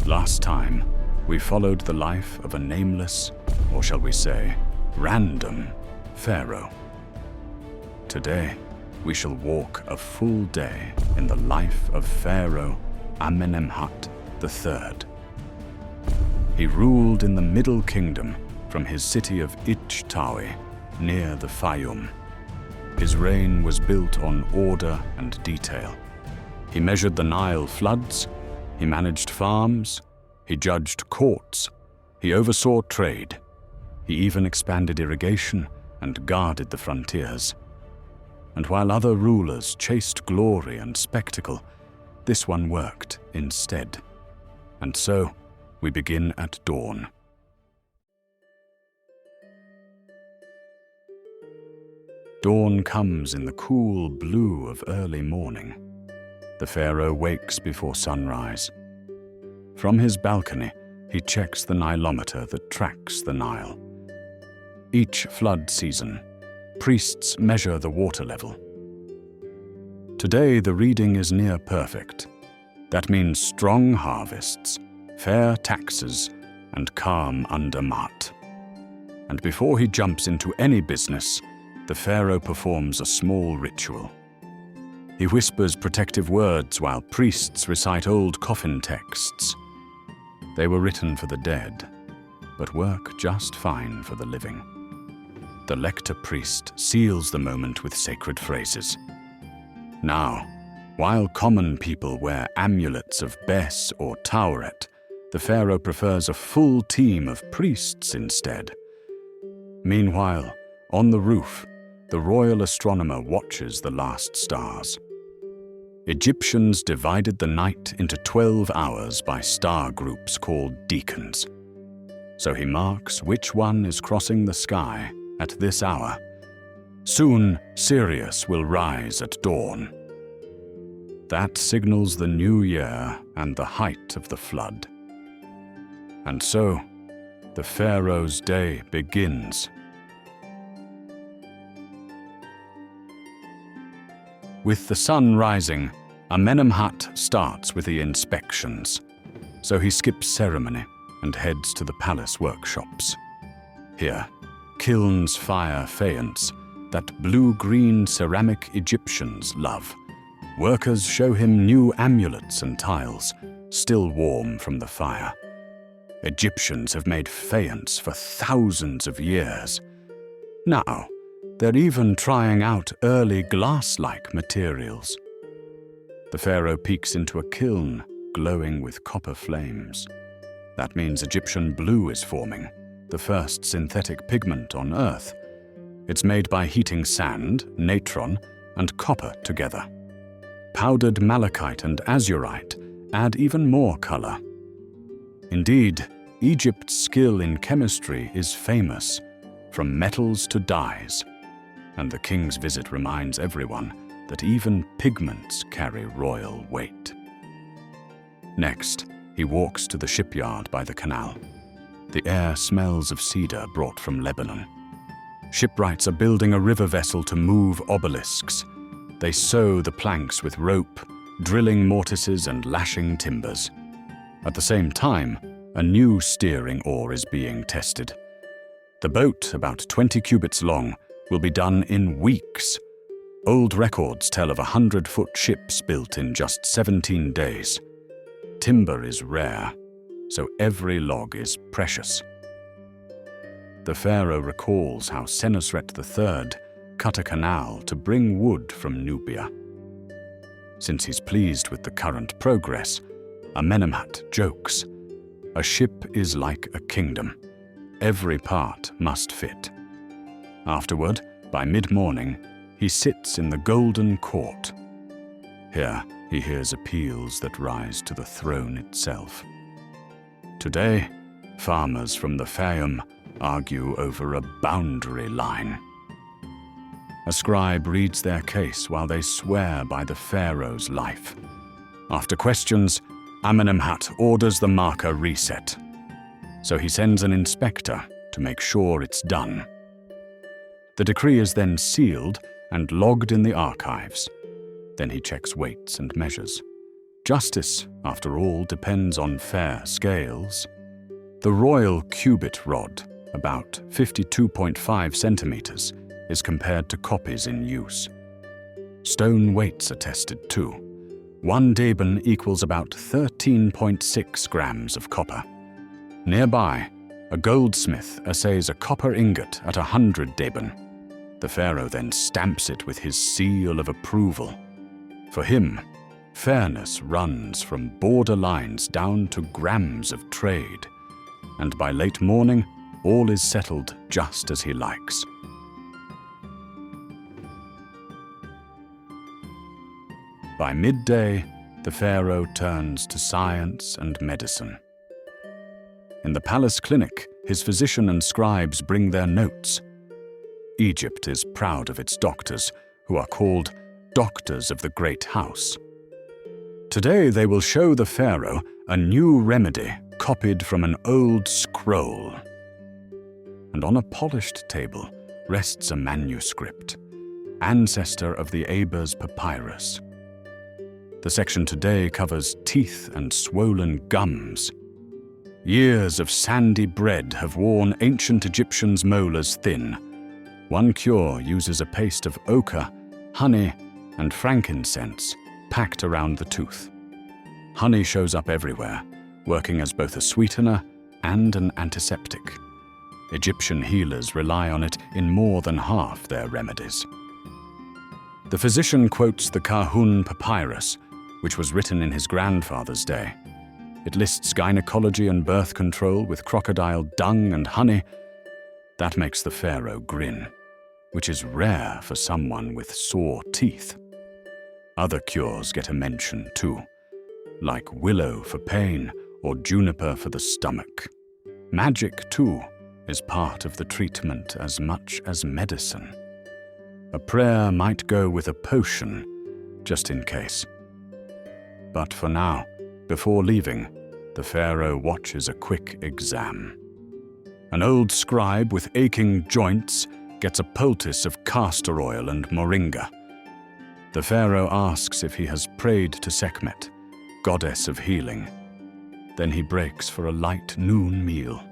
Last time, we followed the life of a nameless, or shall we say, random, pharaoh. Today, we shall walk a full day in the life of Pharaoh Amenemhat III. He ruled in the Middle Kingdom from his city of Ichtawi, near the Fayum. His reign was built on order and detail. He measured the Nile floods, he managed farms, he judged courts, he oversaw trade. He even expanded irrigation and guarded the frontiers. And while other rulers chased glory and spectacle, this one worked instead. And so, we begin at dawn. Dawn comes in the cool blue of early morning. The pharaoh wakes before sunrise. From his balcony, he checks the Nilometer that tracks the Nile. Each flood season, priests measure the water level. Today, the reading is near perfect. That means strong harvests, fair taxes, and calm under Maat. And before he jumps into any business, the pharaoh performs a small ritual. He whispers protective words while priests recite old coffin texts. They were written for the dead, but work just fine for the living. The lector priest seals the moment with sacred phrases. Now, while common people wear amulets of Bes or Tauret, the pharaoh prefers a full team of priests instead. Meanwhile, on the roof, the royal astronomer watches the last stars. Egyptians divided the night into 12 hours by star groups called deacons. So he marks which one is crossing the sky at this hour. Soon, Sirius will rise at dawn. That signals the new year and the height of the flood. And so, the pharaoh's day begins. With the sun rising, Amenemhat starts with the inspections. So he skips ceremony and heads to the palace workshops. Here, kilns fire faience, that blue-green ceramic Egyptians love. Workers show him new amulets and tiles, still warm from the fire. Egyptians have made faience for thousands of years. Now, they're even trying out early glass-like materials. The pharaoh peeks into a kiln glowing with copper flames. That means Egyptian blue is forming, the first synthetic pigment on Earth. It's made by heating sand, natron, and copper together. Powdered malachite and azurite add even more color. Indeed, Egypt's skill in chemistry is famous, from metals to dyes. And the king's visit reminds everyone that even pigments carry royal weight. Next, he walks to the shipyard by the canal. The air smells of cedar brought from Lebanon. Shipwrights are building a river vessel to move obelisks. They sew the planks with rope, drilling mortises and lashing timbers. At the same time, a new steering oar is being tested. The boat, about 20 cubits long, will be done in weeks. Old records tell of 100-foot ships built in just 17 days. Timber is rare, so every log is precious. The pharaoh recalls how Senusret III cut a canal to bring wood from Nubia. Since he's pleased with the current progress, Amenemhat jokes, "A ship is like a kingdom. Every part must fit." Afterward, by mid-morning, he sits in the golden court. Here, he hears appeals that rise to the throne itself. Today, farmers from the Fayum argue over a boundary line. A scribe reads their case while they swear by the pharaoh's life. After questions, Amenemhat orders the marker reset. So he sends an inspector to make sure it's done. The decree is then sealed and logged in the archives. Then he checks weights and measures. Justice, after all, depends on fair scales. The royal cubit rod, about 52.5 centimeters, is compared to copies in use. Stone weights are tested too. 1 deben equals about 13.6 grams of copper. Nearby, a goldsmith assays a copper ingot at 100 deben. The pharaoh then stamps it with his seal of approval. For him, fairness runs from border lines down to grams of trade, and by late morning, all is settled just as he likes. By midday, the pharaoh turns to science and medicine. In the palace clinic, his physician and scribes bring their notes. Egypt is proud of its doctors, who are called doctors of the great house. Today they will show the pharaoh a new remedy copied from an old scroll. And on a polished table rests a manuscript, ancestor of the Ebers papyrus. The section today covers teeth and swollen gums. Years of sandy bread have worn ancient Egyptians' molars thin. One cure uses a paste of ochre, honey, and frankincense packed around the tooth. Honey shows up everywhere, working as both a sweetener and an antiseptic. Egyptian healers rely on it in more than half their remedies. The physician quotes the Kahun papyrus, which was written in his grandfather's day. It lists gynecology and birth control with crocodile dung and honey. That makes the pharaoh grin, which is rare for someone with sore teeth. Other cures get a mention too, like willow for pain or juniper for the stomach. Magic, too, is part of the treatment as much as medicine. A prayer might go with a potion, just in case. But for now, before leaving, the pharaoh watches a quick exam. An old scribe with aching joints gets a poultice of castor oil and moringa. The pharaoh asks if he has prayed to Sekhmet, goddess of healing. Then he breaks for a light noon meal.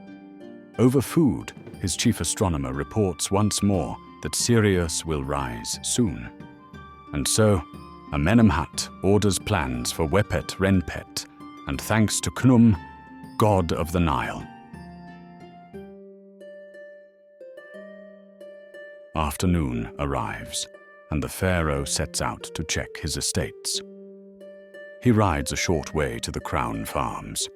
Over food, his chief astronomer reports once more that Sirius will rise soon. And so, Amenemhat orders plans for Wepet Renpet, and thanks to Khnum, god of the Nile. Afternoon arrives, and the pharaoh sets out to check his estates. He rides a short way to the crown farms.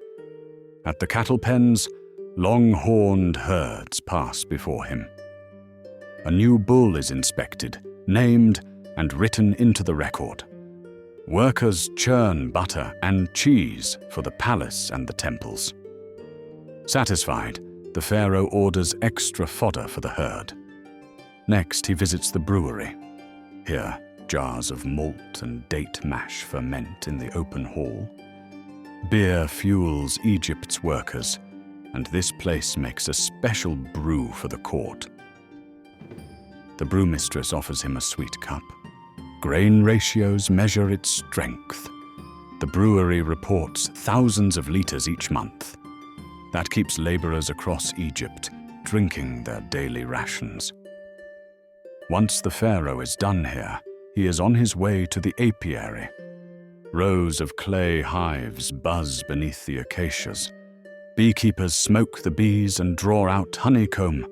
At the cattle pens, long-horned herds pass before him. A new bull is inspected, named, and written into the record. Workers churn butter and cheese for the palace and the temples. Satisfied, the pharaoh orders extra fodder for the herd. Next, he visits the brewery. Here, jars of malt and date mash ferment in the open hall. Beer fuels Egypt's workers, and this place makes a special brew for the court. The brewmistress offers him a sweet cup. Grain ratios measure its strength. The brewery reports thousands of liters each month. That keeps laborers across Egypt drinking their daily rations. Once the pharaoh is done here, he is on his way to the apiary. Rows of clay hives buzz beneath the acacias. Beekeepers smoke the bees and draw out honeycomb.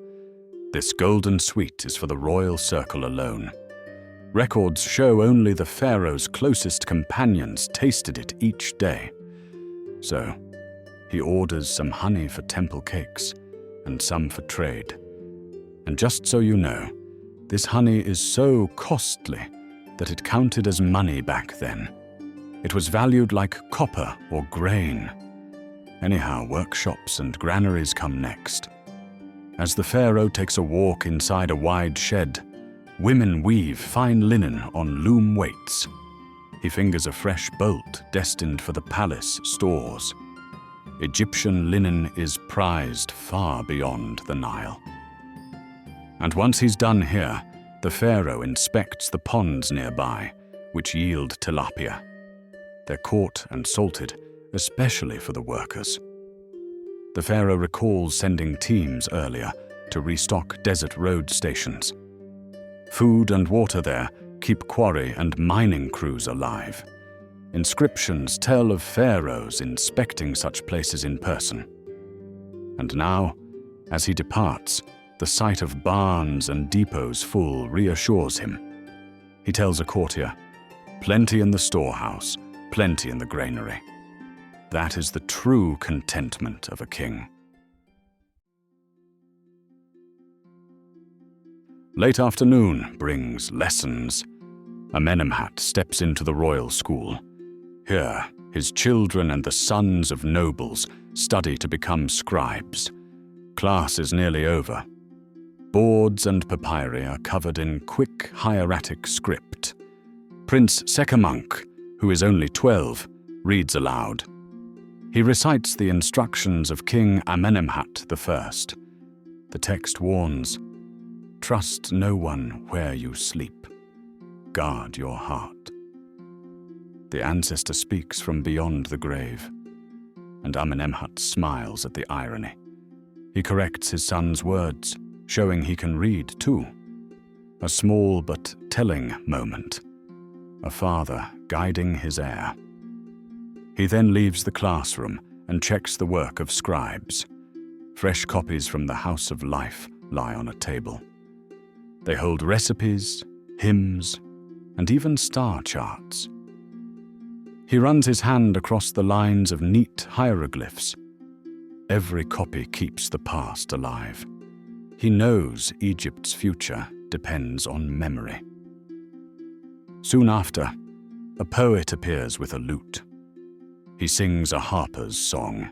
This golden sweet is for the royal circle alone. Records show only the pharaoh's closest companions tasted it each day. So, he orders some honey for temple cakes and some for trade. And just so you know, this honey is so costly that it counted as money back then. It was valued like copper or grain. Anyhow, workshops and granaries come next. As the pharaoh takes a walk inside a wide shed, women weave fine linen on loom weights. He fingers a fresh bolt destined for the palace stores. Egyptian linen is prized far beyond the Nile. And once he's done here, the pharaoh inspects the ponds nearby, which yield tilapia. They're caught and salted, especially for the workers. The pharaoh recalls sending teams earlier to restock desert road stations. Food and water there keep quarry and mining crews alive. Inscriptions tell of pharaohs inspecting such places in person. And now, as he departs, the sight of barns and depots full reassures him. He tells a courtier, "Plenty in the storehouse, plenty in the granary." That is the true contentment of a king. Late afternoon brings lessons. Amenemhat steps into the royal school. Here, his children and the sons of nobles study to become scribes. Class is nearly over. Boards and papyri are covered in quick hieratic script. Prince Sekhemunk, who is only 12, reads aloud. He recites the instructions of King Amenemhat I. The text warns, "Trust no one where you sleep. Guard your heart." The ancestor speaks from beyond the grave, and Amenemhat smiles at the irony. He corrects his son's words, showing he can read too. A small but telling moment. A father guiding his heir. He then leaves the classroom and checks the work of scribes. Fresh copies from the House of Life lie on a table. They hold recipes, hymns, and even star charts. He runs his hand across the lines of neat hieroglyphs. Every copy keeps the past alive. He knows Egypt's future depends on memory. Soon after, a poet appears with a lute. He sings a harper's song.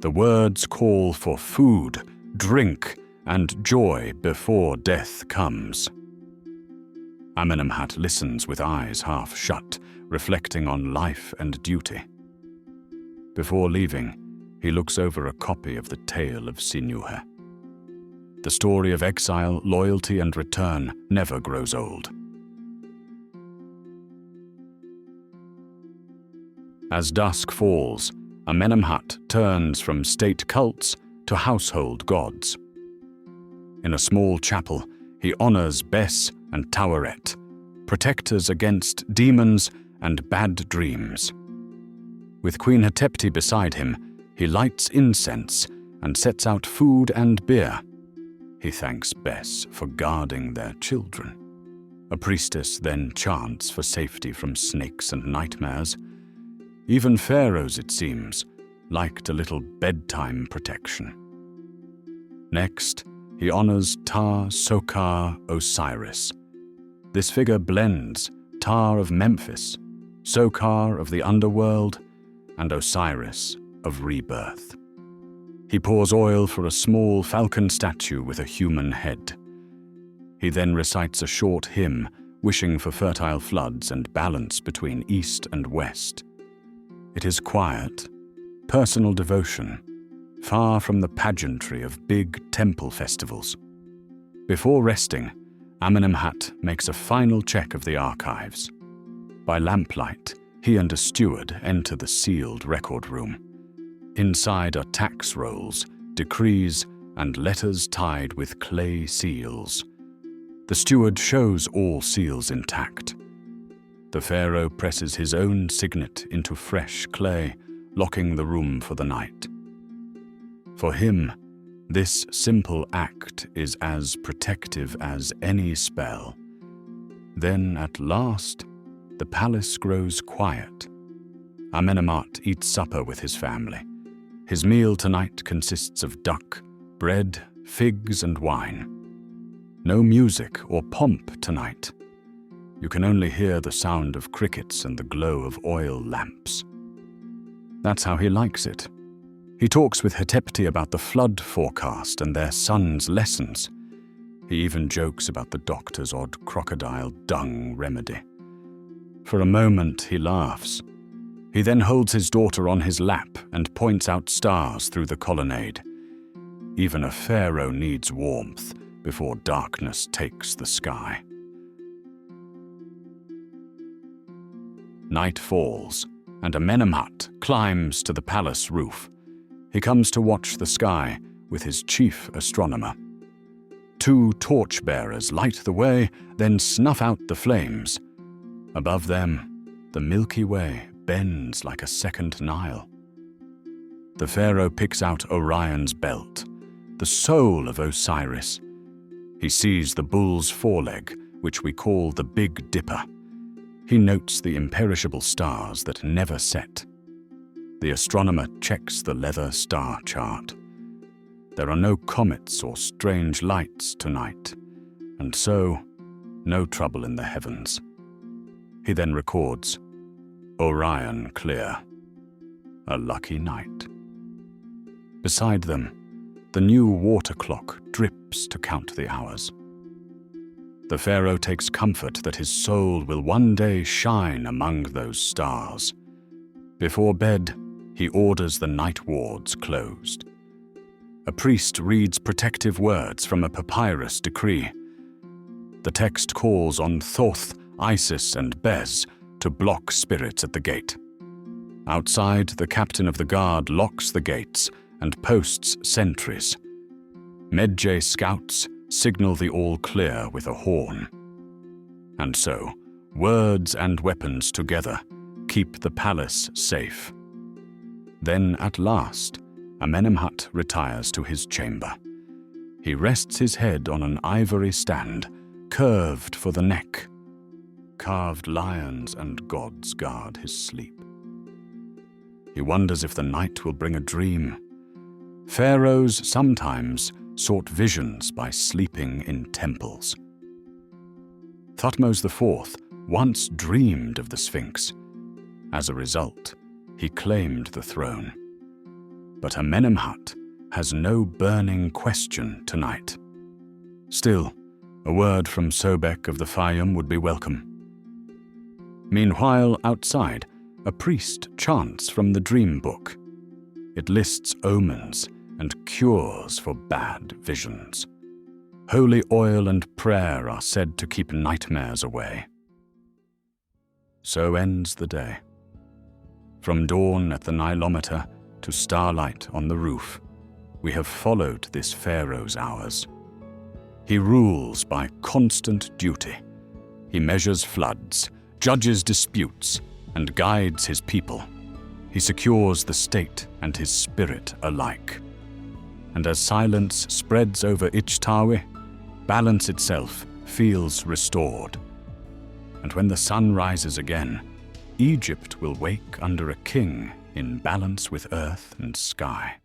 The words call for food, drink, and joy before death comes. Amenemhat listens with eyes half shut, reflecting on life and duty. Before leaving, he looks over a copy of the Tale of Sinuhe. The story of exile, loyalty, and return never grows old. As dusk falls, Amenemhat turns from state cults to household gods. In a small chapel, he honors Bes and Taweret, protectors against demons and bad dreams. With Queen Hatepti beside him, he lights incense and sets out food and beer. He thanks Bes for guarding their children. A priestess then chants for safety from snakes and nightmares. Even pharaohs, it seems, liked a little bedtime protection. Next, he honors Ta-Sokar Osiris. This figure blends Ta of Memphis, Sokar of the underworld, and Osiris of rebirth. He pours oil for a small falcon statue with a human head. He then recites a short hymn, wishing for fertile floods and balance between east and west. It is quiet, personal devotion, far from the pageantry of big temple festivals. Before resting, Amenemhat makes a final check of the archives. By lamplight, he and a steward enter the sealed record room. Inside are tax rolls, decrees, and letters tied with clay seals. The steward shows all seals intact. The pharaoh presses his own signet into fresh clay, locking the room for the night. For him, this simple act is as protective as any spell. Then, at last, the palace grows quiet. Amenemhat eats supper with his family. His meal tonight consists of duck, bread, figs, and wine. No music or pomp tonight. You can only hear the sound of crickets and the glow of oil lamps. That's how he likes it. He talks with Hatepti about the flood forecast and their son's lessons. He even jokes about the doctor's odd crocodile dung remedy. For a moment, he laughs. He then holds his daughter on his lap and points out stars through the colonnade. Even a pharaoh needs warmth before darkness takes the sky. Night falls, and Amenemhat climbs to the palace roof. He comes to watch the sky with his chief astronomer. 2 torchbearers light the way, then snuff out the flames. Above them, the Milky Way bends like a second Nile. The Pharaoh picks out Orion's belt, the soul of Osiris. He sees the bull's foreleg, which we call the Big Dipper. He notes the imperishable stars that never set. The astronomer checks the leather star chart. There are no comets or strange lights tonight, and so no trouble in the heavens. He then records, Orion clear. A lucky night. Beside them, the new water clock drips to count the hours. The Pharaoh takes comfort that his soul will one day shine among those stars. Before bed, he orders the night wards closed. A priest reads protective words from a papyrus decree. The text calls on Thoth, Isis, and Bez to block spirits at the gate. Outside, the captain of the guard locks the gates and posts sentries. Midday scouts signal the all clear with a horn. And so, words and weapons together keep the palace safe. Then at last, Amenemhat retires to his chamber. He rests his head on an ivory stand, curved for the neck. Carved lions and gods guard his sleep. He wonders if the night will bring a dream. Pharaohs sometimes sought visions by sleeping in temples. Thutmose IV once dreamed of the Sphinx. As a result, he claimed the throne. But Amenemhat has no burning question tonight. Still, a word from Sobek of the Fayum would be welcome. Meanwhile, outside, a priest chants from the dream book. It lists omens and cures for bad visions. Holy oil and prayer are said to keep nightmares away. So ends the day. From dawn at the Nilometer to starlight on the roof, we have followed this Pharaoh's hours. He rules by constant duty. He measures floods, judges disputes, and guides his people. He secures the state and his spirit alike. And as silence spreads over Ichtawi, balance itself feels restored. And when the sun rises again, Egypt will wake under a king in balance with earth and sky.